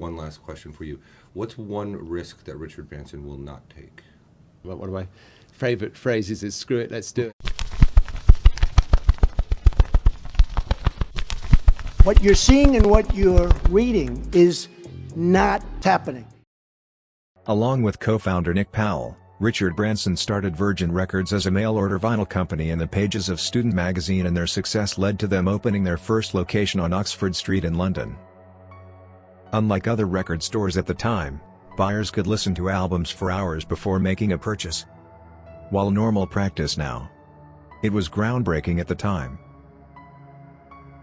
one last question for you. What's one risk that Richard Branson will not take? One of my favorite phrases is "screw it, let's do it." What you're seeing and what you're reading is not happening. Along with co-founder Nik Powell, Richard Branson started Virgin Records as a mail-order vinyl company in the pages of Student magazine, and their success led to them opening their first location on Oxford Street in London. Unlike other record stores at the time, buyers could listen to albums for hours before making a purchase. While normal practice now, it was groundbreaking at the time.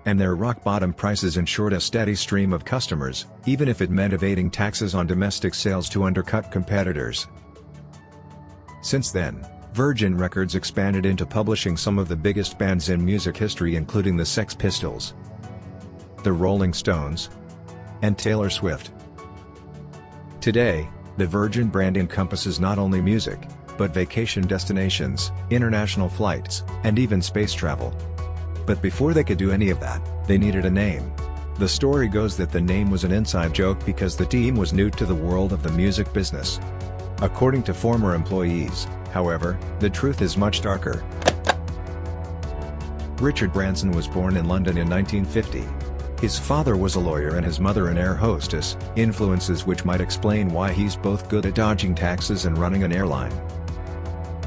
And their rock-bottom prices ensured a steady stream of customers, even if it meant evading taxes on domestic sales to undercut competitors. Since then, Virgin Records expanded into publishing some of the biggest bands in music history, including the Sex Pistols, the Rolling Stones, and Taylor Swift. Today, the Virgin brand encompasses not only music, but vacation destinations, international flights, and even space travel. But before they could do any of that, they needed a name. The story goes that the name was an inside joke because the team was new to the world of the music business. According to former employees, however, the truth is much darker. Richard Branson was born in London in 1950. His father was a lawyer and his mother an air hostess, influences which might explain why he's both good at dodging taxes and running an airline.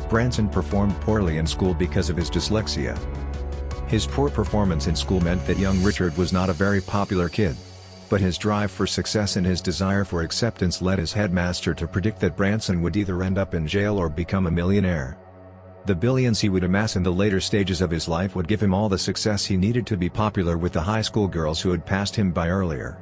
Branson performed poorly in school because of his dyslexia. His poor performance in school meant that young Richard was not a very popular kid. But his drive for success and his desire for acceptance led his headmaster to predict that Branson would either end up in jail or become a millionaire. The billions he would amass in the later stages of his life would give him all the success he needed to be popular with the high school girls who had passed him by earlier.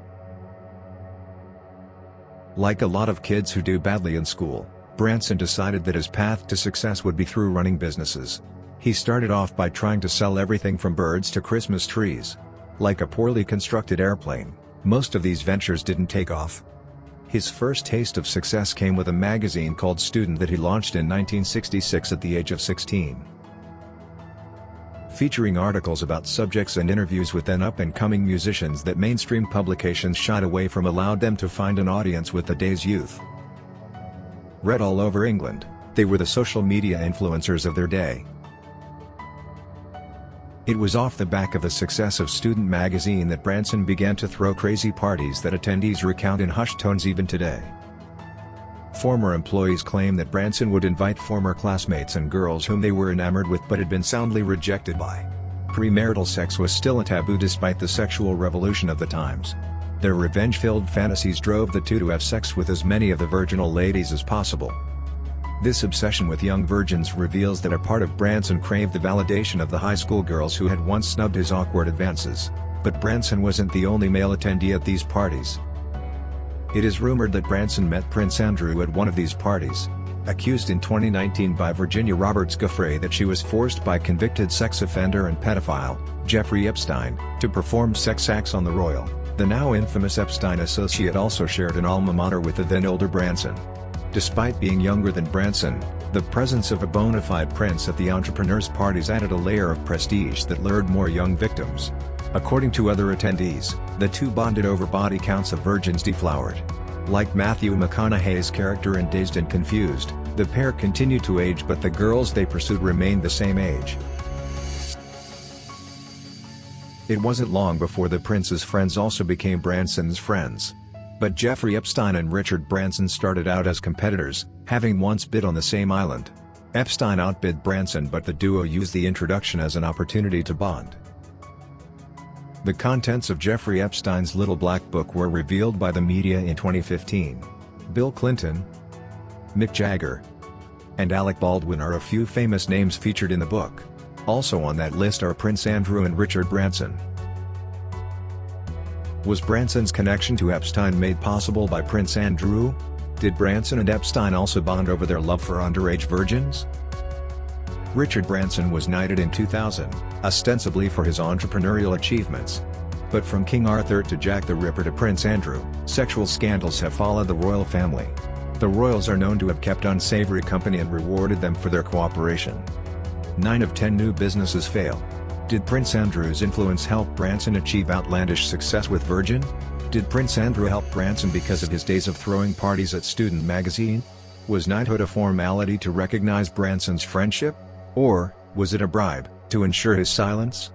Like a lot of kids who do badly in school, Branson decided that his path to success would be through running businesses. He started off by trying to sell everything from birds to Christmas trees. Like a poorly constructed airplane, most of these ventures didn't take off. His first taste of success came with a magazine called Student that he launched in 1966 at the age of 16. Featuring articles about subjects and interviews with then up-and-coming musicians that mainstream publications shied away from allowed them to find an audience with the day's youth. Read all over England, they were the social media influencers of their day. It was off the back of the success of Student magazine that Branson began to throw crazy parties that attendees recount in hushed tones even today. Former employees claim that Branson would invite former classmates and girls whom they were enamored with but had been soundly rejected by. Premarital sex was still a taboo despite the sexual revolution of the times. Their revenge-filled fantasies drove the two to have sex with as many of the virginal ladies as possible. This obsession with young virgins reveals that a part of Branson craved the validation of the high school girls who had once snubbed his awkward advances. But Branson wasn't the only male attendee at these parties. It is rumored that Branson met Prince Andrew at one of these parties. Accused in 2019 by Virginia Roberts Giuffre that she was forced by convicted sex offender and pedophile, Jeffrey Epstein, to perform sex acts on the royal. The now infamous Epstein associate also shared an alma mater with the then older Branson. Despite being younger than Branson, the presence of a bona fide prince at the entrepreneurs' parties added a layer of prestige that lured more young victims. According to other attendees, the two bonded over body counts of virgins deflowered. Like Matthew McConaughey's character in Dazed and Confused, the pair continued to age, but the girls they pursued remained the same age. It wasn't long before the prince's friends also became Branson's friends. But Jeffrey Epstein and Richard Branson started out as competitors, having once bid on the same island. Epstein outbid Branson, but the duo used the introduction as an opportunity to bond. The contents of Jeffrey Epstein's Little Black Book were revealed by the media in 2015. Bill Clinton, Mick Jagger, and Alec Baldwin are a few famous names featured in the book. Also on that list are Prince Andrew and Richard Branson. Was Branson's connection to Epstein made possible by Prince Andrew? Did Branson and Epstein also bond over their love for underage virgins? Richard Branson was knighted in 2000, ostensibly for his entrepreneurial achievements. But from King Arthur to Jack the Ripper to Prince Andrew, sexual scandals have followed the royal family. The royals are known to have kept unsavory company and rewarded them for their cooperation. 9 of 10 new businesses fail. Did Prince Andrew's influence help Branson achieve outlandish success with Virgin? Did Prince Andrew help Branson because of his days of throwing parties at Student Magazine? Was knighthood a formality to recognize Branson's friendship? Or was it a bribe to ensure his silence?